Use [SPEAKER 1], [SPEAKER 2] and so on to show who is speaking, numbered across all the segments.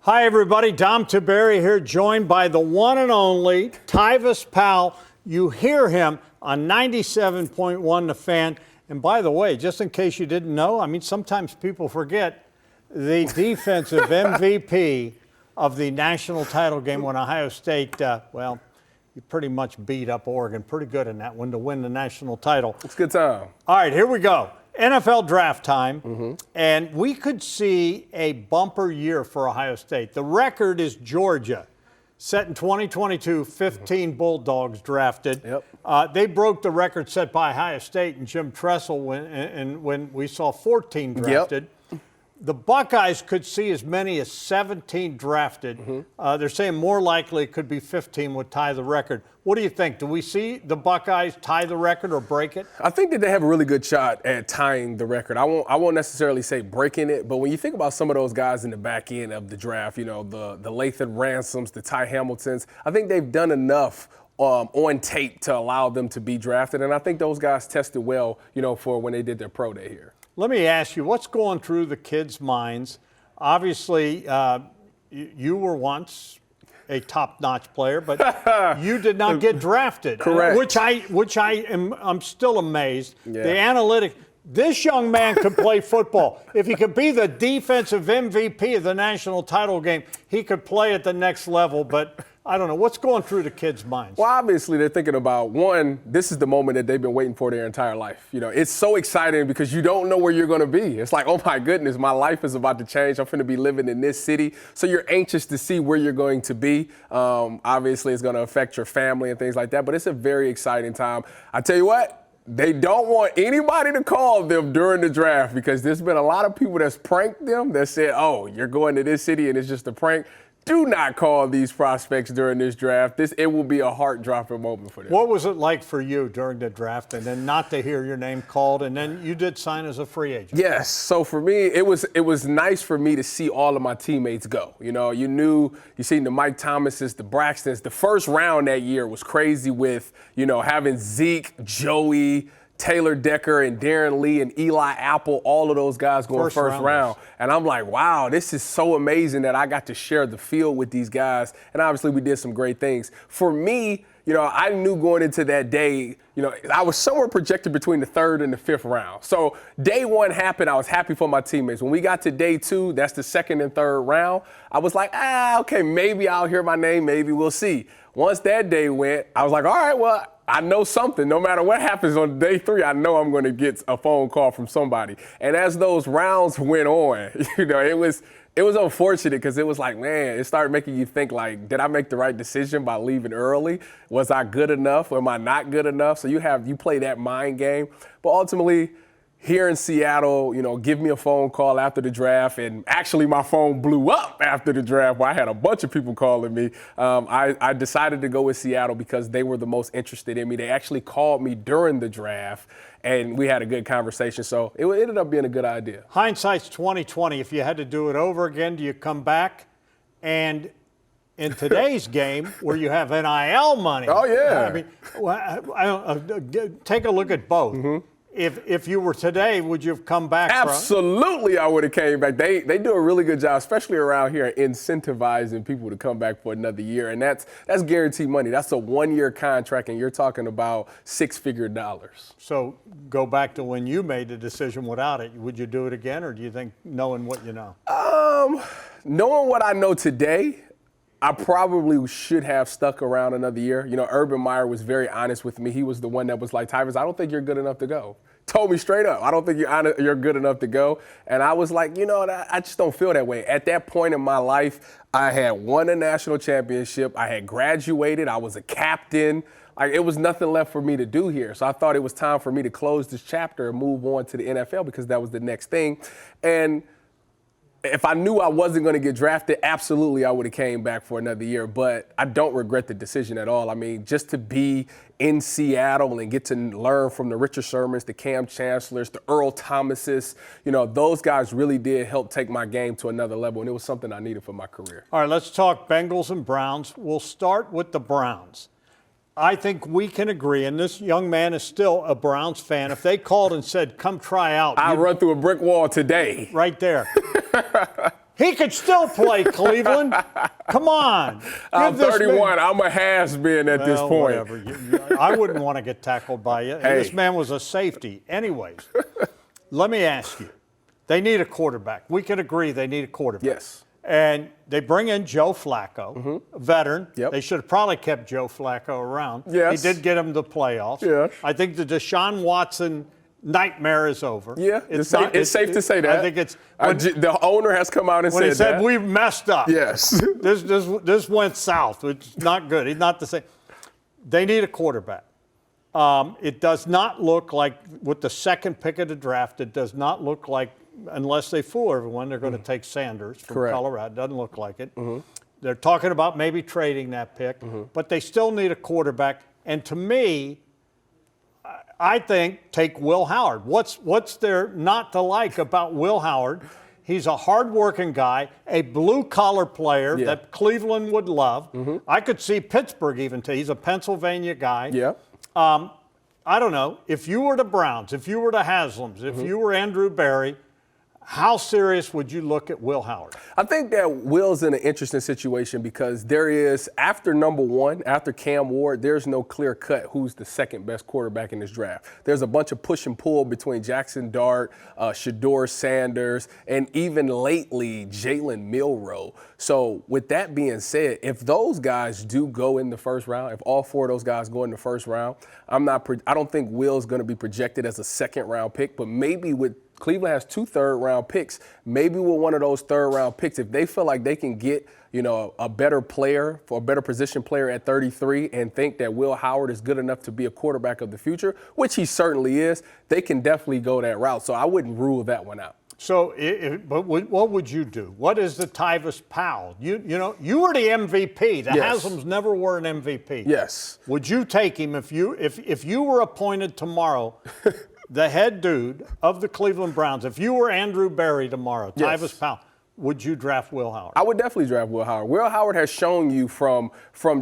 [SPEAKER 1] Hi, everybody. Dom Tiberi here, joined by the one and only Tyvis Powell. You hear him on 97.1 The Fan. And by the way, just in case you didn't know, I mean, sometimes people forget the defensive MVP of the national title game when Ohio State, you pretty much beat up Oregon. Pretty good in that one to win the national title.
[SPEAKER 2] It's a good time.
[SPEAKER 1] All right, here we go. NFL draft time, and we could see a bumper year for Ohio State. The record is Georgia, set in 2022, 15 Bulldogs drafted.
[SPEAKER 2] Yep.
[SPEAKER 1] They broke the record set by Ohio State and Jim Tressel when we saw 14 drafted.
[SPEAKER 2] Yep.
[SPEAKER 1] The Buckeyes could see as many as 17 drafted. They're saying more likely it could be 15 would tie the record. What do you think? Do we see the Buckeyes tie the record or break it?
[SPEAKER 2] I think that they have a really good shot at tying the record. I won't necessarily say breaking it, but when you think about some of those guys in the back end of the draft, you know, the Lathan Ransoms, the Ty Hamiltons, I think they've done enough on tape to allow them to be drafted, and I think those guys tested well, you know, for when they did their pro day here.
[SPEAKER 1] Let me ask you, what's going through the kids' minds? Obviously, you were once a top-notch player, but you did not get drafted.
[SPEAKER 2] Correct.
[SPEAKER 1] I'm still amazed.
[SPEAKER 2] Yeah.
[SPEAKER 1] The analytics. This young man could play football. If he could be the defensive MVP of the national title game, he could play at the next level, but I don't know. What's going through the kids' minds?
[SPEAKER 2] Well, obviously, they're thinking about, one, this is the moment that they've been waiting for their entire life. You know, it's so exciting because you don't know where you're going to be. It's like, oh, my goodness, my life is about to change. I'm going to be living in this city. So you're anxious to see where you're going to be. Obviously, it's going to affect your family and things like that, but it's a very exciting time. I tell you what. They don't want anybody to call them during the draft because there's been a lot of people that's pranked them that said, oh, you're going to this city and it's just a prank. Do not call these prospects during this draft. It will be a heart-dropping moment for them.
[SPEAKER 1] What was it like for you during the draft and then not to hear your name called, and then you did sign as a free agent?
[SPEAKER 2] Yes. So for me, it was nice for me to see all of my teammates go. You know, you seen the Mike Thomases, the Braxtons. The first round that year was crazy with, you know, having Zeke, Joey, Taylor Decker and Darren Lee and Eli Apple, all of those guys going first round. And I'm like, wow, this is so amazing that I got to share the field with these guys. And obviously we did some great things. For me, you know, I knew going into that day, you know, I was somewhere projected between the third and the fifth round. So day one happened, I was happy for my teammates. When we got to day two, that's the second and third round, I was like, okay, maybe I'll hear my name, maybe we'll see. Once that day went, I was like, all right, well, I know something. No matter what happens on day three, I know I'm going to get a phone call from somebody. And as those rounds went on, you know, it was unfortunate because it was like, man, it started making you think like, did I make the right decision by leaving early? Was I good enough? Or am I not good enough? So you play that mind game. But ultimately, here in Seattle, you know, give me a phone call after the draft, and actually my phone blew up after the draft where I had a bunch of people calling me. I decided to go with Seattle because they were the most interested in me. They actually called me during the draft, and we had a good conversation. So it ended up being a good idea.
[SPEAKER 1] Hindsight's 20/20. If you had to do it over again, do you come back? And in today's game, where you have NIL money,
[SPEAKER 2] oh yeah,
[SPEAKER 1] I mean, take a look at both. If you were today, would you have come back?
[SPEAKER 2] Absolutely, I would have came back. They do a really good job, especially around here, incentivizing people to come back for another year, and that's guaranteed money. That's a one-year contract, and you're talking about six-figure dollars.
[SPEAKER 1] So go back to when you made the decision without it. Would you do it again, or do you think knowing what you know?
[SPEAKER 2] Knowing what I know today, I probably should have stuck around another year. You know, Urban Meyer was very honest with me. He was the one that was like, Tyvis, I don't think you're good enough to go. Told me straight up, I don't think you're good enough to go. And I was like, you know, I just don't feel that way. At that point in my life, I had won a national championship. I had graduated. I was a captain. Like, it was nothing left for me to do here. So I thought it was time for me to close this chapter and move on to the NFL because that was the next thing. And if I knew I wasn't going to get drafted, absolutely I would have came back for another year. But I don't regret the decision at all. I mean, just to be in Seattle and get to learn from the Richard Shermans, the Cam Chancellors, the Earl Thomases, you know, those guys really did help take my game to another level, and it was something I needed for my career.
[SPEAKER 1] All right, let's talk Bengals and Browns. We'll start with the Browns. I think we can agree, and this young man is still a Browns fan. If they called and said, come try out.
[SPEAKER 2] I'd run through a brick wall today.
[SPEAKER 1] Right there. He could still play, Cleveland. Come on.
[SPEAKER 2] I'm 31. I'm a has-been at this point.
[SPEAKER 1] Whatever. I wouldn't want to get tackled by you.
[SPEAKER 2] Hey.
[SPEAKER 1] This man was a safety. Anyways, let me ask you. They need a quarterback. We can agree they need a quarterback.
[SPEAKER 2] Yes.
[SPEAKER 1] And they bring in Joe Flacco, a veteran.
[SPEAKER 2] Yep.
[SPEAKER 1] They should have probably kept Joe Flacco around.
[SPEAKER 2] Yes.
[SPEAKER 1] He did get him to the playoffs.
[SPEAKER 2] Yes.
[SPEAKER 1] I think the Deshaun Watson nightmare is over.
[SPEAKER 2] Yeah, it's safe to say that.
[SPEAKER 1] I think it's
[SPEAKER 2] the owner has come out and
[SPEAKER 1] when he said
[SPEAKER 2] that.
[SPEAKER 1] we've messed up.
[SPEAKER 2] Yes.
[SPEAKER 1] This went south. It's not good. He's not the same. They need a quarterback. It does not look like with the second pick of the draft. It does not look like, unless they fool everyone, they're going to take Sanders from
[SPEAKER 2] Correct.
[SPEAKER 1] Colorado. It doesn't look like it. They're talking about maybe trading that pick, but they still need a quarterback. And to me, I think take Will Howard. What's there not to like about Will Howard? He's a hard-working guy, a blue-collar player that Cleveland would love. I could see Pittsburgh even too. He's a Pennsylvania guy.
[SPEAKER 2] Yeah.
[SPEAKER 1] I don't know. If you were the Browns, if you were the Haslams, if you were Andrew Berry, how serious would you look at Will Howard?
[SPEAKER 2] I think that Will's in an interesting situation because there is, after number one, after Cam Ward, there's no clear cut who's the second best quarterback in this draft. There's a bunch of push and pull between Jackson Dart, Shedeur Sanders, and even lately Jalen Milroe. So with that being said, if those guys do go in the first round, if all four of those guys go in the first round, I don't think Will's going to be projected as a second round pick, but maybe with Cleveland has 2 third-round picks. Maybe with one of those third-round picks, if they feel like they can get, a better player, for a better position player at 33 and think that Will Howard is good enough to be a quarterback of the future, which he certainly is, they can definitely go that route. So I wouldn't rule that one out.
[SPEAKER 1] So, but what would you do? What is the Tyvis Powell? You were the MVP. The
[SPEAKER 2] Yes.
[SPEAKER 1] Haslams never were an MVP.
[SPEAKER 2] Yes.
[SPEAKER 1] Would you take him if you were appointed tomorrow? The head dude of the Cleveland Browns, if you were Andrew Berry tomorrow,
[SPEAKER 2] Yes.
[SPEAKER 1] Tyvis Powell, would you draft Will Howard?
[SPEAKER 2] I would definitely draft Will Howard. Will Howard has shown you from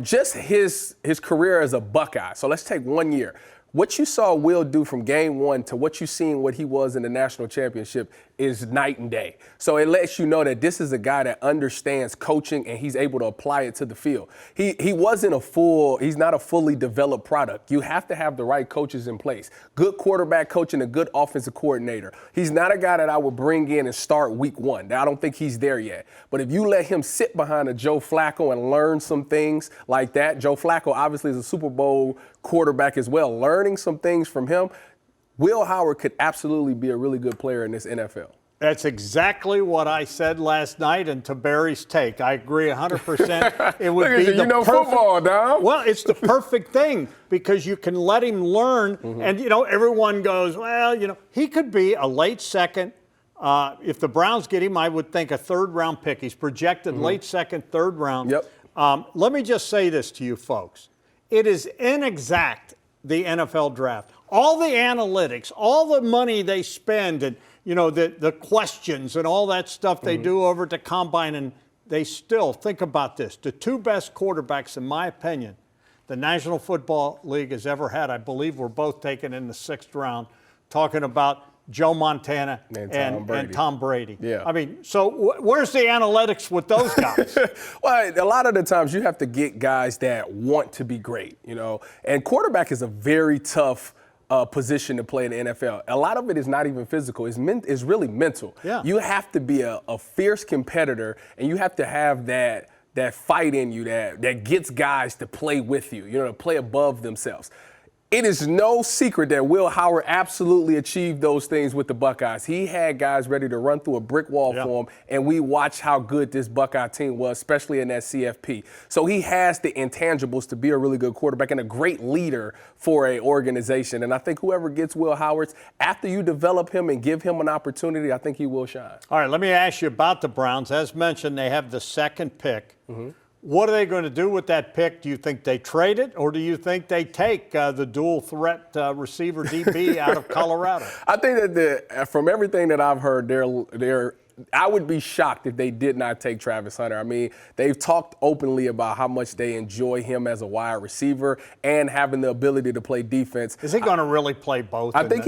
[SPEAKER 2] just his career as a Buckeye. So let's take 1 year. What you saw Will do from game one to what you've seen what he was in the national championship is night and day. So it lets you know that this is a guy that understands coaching and he's able to apply it to the field. He's not a fully developed product. You have to have the right coaches in place. Good quarterback coach and a good offensive coordinator. He's not a guy that I would bring in and start week one. I don't think he's there yet. But if you let him sit behind a Joe Flacco and learn some things like that, Joe Flacco obviously is a Super Bowl quarterback as well. Learning some things from him, Will Howard could absolutely be a really good player in this NFL.
[SPEAKER 1] That's exactly what I said last night, and Tiberi's take. I agree 100%. It would be the perfect,
[SPEAKER 2] football, Dom.
[SPEAKER 1] Well, it's the perfect thing because you can let him learn, and everyone goes, well, he could be a late second. If the Browns get him, I would think a third-round pick. He's projected late second, third round.
[SPEAKER 2] Yep.
[SPEAKER 1] Let me just say this to you folks. It is inexact, the NFL draft. All the analytics, all the money they spend, and the questions and all that stuff they do over at the combine, and they still think about this. The 2 best quarterbacks, in my opinion, the National Football League has ever had, I believe, were both taken in the 6th round, talking about Joe Montana and Tom Brady.
[SPEAKER 2] Yeah.
[SPEAKER 1] I mean, so where's the analytics with those guys?
[SPEAKER 2] Well, a lot of the times you have to get guys that want to be great, and quarterback is a very tough position to play in the NFL. A lot of it is not even physical. It's really mental.
[SPEAKER 1] Yeah.
[SPEAKER 2] You have to be a fierce competitor, and you have to have that fight in you that gets guys to play with you, to play above themselves. It is no secret that Will Howard absolutely achieved those things with the Buckeyes. He had guys ready to run through a brick wall for him, and we watched how good this Buckeye team was, especially in that CFP. So he has the intangibles to be a really good quarterback and a great leader for an organization. And I think whoever gets Will Howard, after you develop him and give him an opportunity, I think he will shine. All
[SPEAKER 1] right, let me ask you about the Browns. As mentioned, they have the 2nd pick. What are they going to do with that pick? Do you think they trade it, or do you think they take the dual threat receiver DB out of Colorado?
[SPEAKER 2] I think that from everything that I've heard, they're I would be shocked if they did not take Travis Hunter. I mean, they've talked openly about how much they enjoy him as a wide receiver and having the ability to play defense.
[SPEAKER 1] Is he going to really play both?
[SPEAKER 2] I think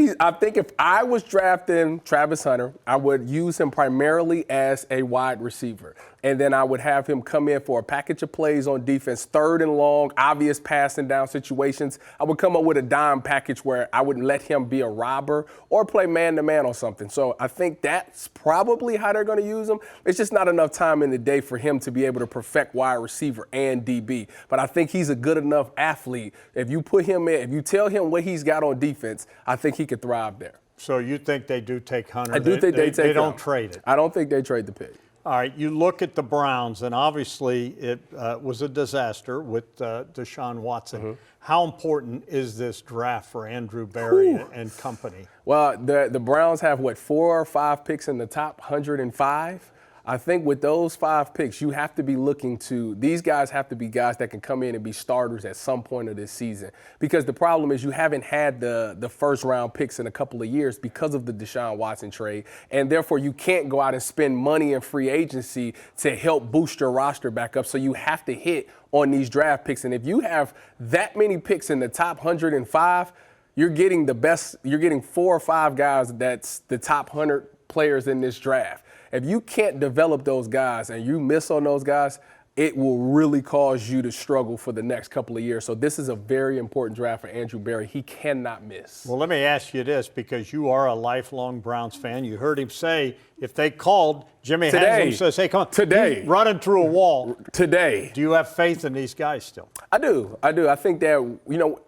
[SPEAKER 2] if I was drafting Travis Hunter, I would use him primarily as a wide receiver. And then I would have him come in for a package of plays on defense, third and long, obvious passing down situations. I would come up with a dime package where I would let him be a robber or play man-to-man on something. So I think that's probably how they're going to use him. It's just not enough time in the day for him to be able to perfect wide receiver and DB. But I think he's a good enough athlete. If you put him in, if you tell him what he's got on defense, I think he could thrive there.
[SPEAKER 1] So you think they do take Hunter?
[SPEAKER 2] I do think they take him.
[SPEAKER 1] They don't trade it.
[SPEAKER 2] I don't think they trade the pick.
[SPEAKER 1] All right, you look at the Browns, and obviously it was a disaster with Deshaun Watson.
[SPEAKER 2] Mm-hmm.
[SPEAKER 1] How important is this draft for Andrew Berry and company?
[SPEAKER 2] Well, the Browns have, 4 or 5 picks in the top 105? I think with those 5 picks, you have to be looking to – these guys have to be guys that can come in and be starters at some point of this season. Because the problem is you haven't had the first-round picks in a couple of years because of the Deshaun Watson trade. And therefore, you can't go out and spend money in free agency to help boost your roster back up. So you have to hit on these draft picks. And if you have that many picks in the top 105, you're getting the best – you're getting 4 or 5 guys that's the top 100 players in this draft. If you can't develop those guys and you miss on those guys, it will really cause you to struggle for the next couple of years. So this is a very important draft for Andrew Berry. He cannot miss.
[SPEAKER 1] Well, let me ask you this, because you are a lifelong Browns fan. You heard him say if they called, Jimmy Haslam says, hey, come on.
[SPEAKER 2] Today.
[SPEAKER 1] Running through a wall.
[SPEAKER 2] Today.
[SPEAKER 1] Do you have faith in these guys still?
[SPEAKER 2] I do. I think that,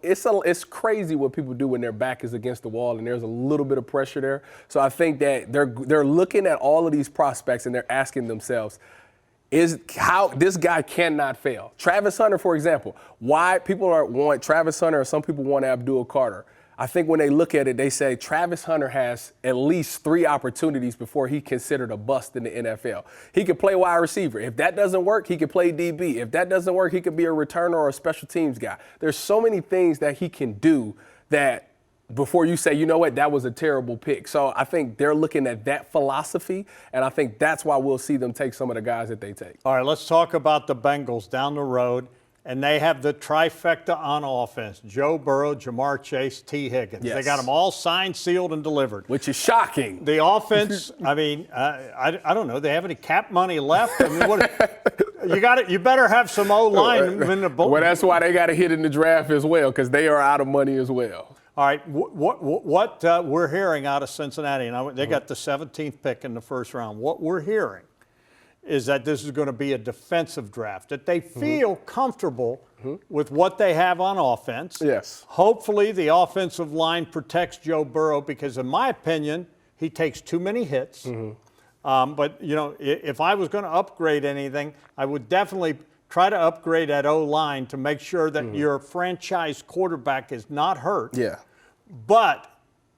[SPEAKER 2] it's crazy what people do when their back is against the wall and there's a little bit of pressure there. So I think that they're looking at all of these prospects and they're asking themselves, is how this guy cannot fail. Travis Hunter, for example, why people want Travis Hunter or some people want Abdul Carter. I think when they look at it, they say Travis Hunter has at least 3 opportunities before he considered a bust in the NFL. He could play wide receiver. If that doesn't work, he could play DB. If that doesn't work, he could be a returner or a special teams guy. There's so many things that he can do that before you say, you know what, that was a terrible pick. So I think they're looking at that philosophy, and I think that's why we'll see them take some of the guys that they take.
[SPEAKER 1] All right, let's talk about the Bengals down the road, and they have the trifecta on offense: Joe Burrow, Jamar Chase, T. Higgins.
[SPEAKER 2] Yes.
[SPEAKER 1] They got them all signed, sealed, and delivered.
[SPEAKER 2] Which is shocking.
[SPEAKER 1] The offense, I mean, I don't know. They have any cap money left? I mean, what, you better have some O-line in the boat.
[SPEAKER 2] Well, that's why they got to hit in the draft as well, because they are out of money as well.
[SPEAKER 1] All right, what we're hearing out of Cincinnati, and they got the 17th pick in the first round. What we're hearing is that this is going to be a defensive draft, that they feel comfortable with what they have on offense.
[SPEAKER 2] Yes.
[SPEAKER 1] Hopefully the offensive line protects Joe Burrow because, in my opinion, he takes too many hits. But, if I was going to upgrade anything, I would definitely try to upgrade that O-line to make sure that your franchise quarterback is not hurt.
[SPEAKER 2] Yeah.
[SPEAKER 1] But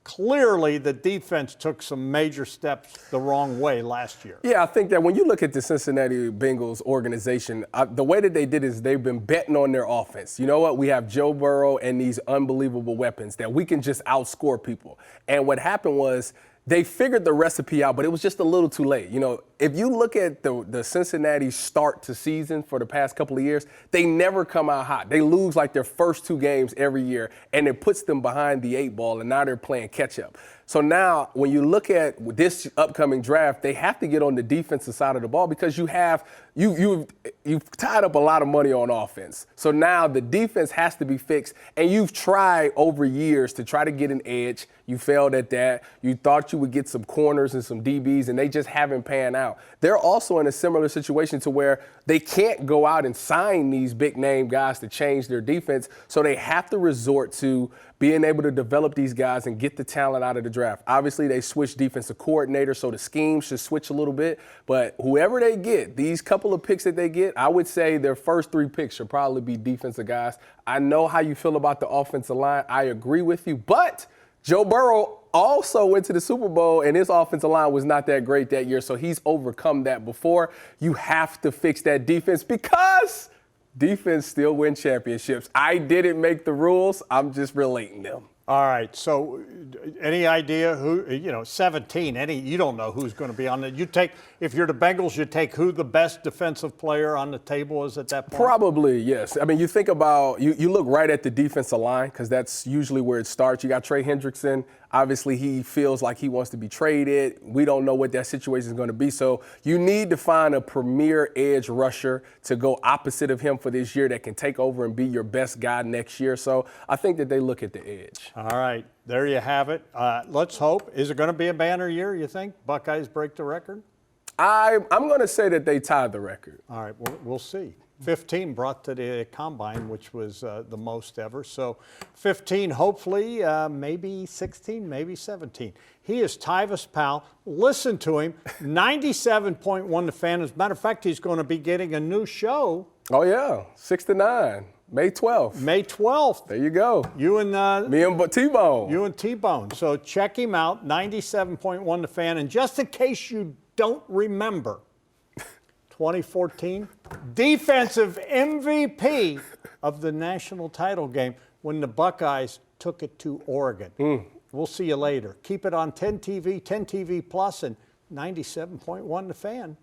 [SPEAKER 1] clearly the defense took some major steps the wrong way last year.
[SPEAKER 2] Yeah, I think that when you look at the Cincinnati Bengals organization, the way that they did is they've been betting on their offense. You know what? We have Joe Burrow and these unbelievable weapons that we can just outscore people. And what happened was they figured the recipe out, but it was just a little too late. If you look at the Cincinnati start to season for the past couple of years, they never come out hot. They lose like their first 2 games every year, and it puts them behind the 8 ball, and now they're playing catch up. So now when you look at this upcoming draft, they have to get on the defensive side of the ball because you've tied up a lot of money on offense. So now the defense has to be fixed, and you've tried over years to try to get an edge. You failed at that. You thought you would get some corners and some DBs, and they just haven't panned out. They're also in a similar situation to where they can't go out and sign these big-name guys to change their defense, so they have to resort to being able to develop these guys and get the talent out of the draft. Obviously, they switched defensive coordinator, so the scheme should switch a little bit. But whoever they get, these couple of picks that they get, I would say their first 3 picks should probably be defensive guys. I know how you feel about the offensive line. I agree with you. But Joe Burrow also went to the Super Bowl, and his offensive line was not that great that year, so he's overcome that before. You have to fix that defense because defense still win championships. I didn't make the rules. I'm just relating them.
[SPEAKER 1] All right. So, any idea who? 17. You don't know who's going to be on it. You take, if you're the Bengals, you take who the best defensive player on the table is at that point.
[SPEAKER 2] Probably, yes. I mean, you think about you look right at the defensive line because that's usually where it starts. You got Trey Hendrickson. Obviously, he feels like he wants to be traded. We don't know what that situation is going to be. So you need to find a premier edge rusher to go opposite of him for this year that can take over and be your best guy next year. So I think that they look at the edge.
[SPEAKER 1] All right. There you have it. Let's hope. Is it going to be a banner year, you think? Buckeyes break the record?
[SPEAKER 2] I'm going to say that they tied the record.
[SPEAKER 1] All right. We'll see. 15 brought to the combine, which was the most ever. So 15, hopefully, maybe 16, maybe 17. He is Tyvis Powell. Listen to him. 97.1 The Fan. As a matter of fact, he's going to be getting a new show.
[SPEAKER 2] Oh, yeah. 6 to 9. May 12th.
[SPEAKER 1] May 12th.
[SPEAKER 2] There you go.
[SPEAKER 1] You and
[SPEAKER 2] me and T-Bone.
[SPEAKER 1] You and T-Bone. So check him out. 97.1 The Fan. And just in case you don't remember, 2014, defensive MVP of the national title game when the Buckeyes took it to Oregon. We'll see you later. Keep it on 10 TV, 10 TV Plus, and 97.1 The Fan.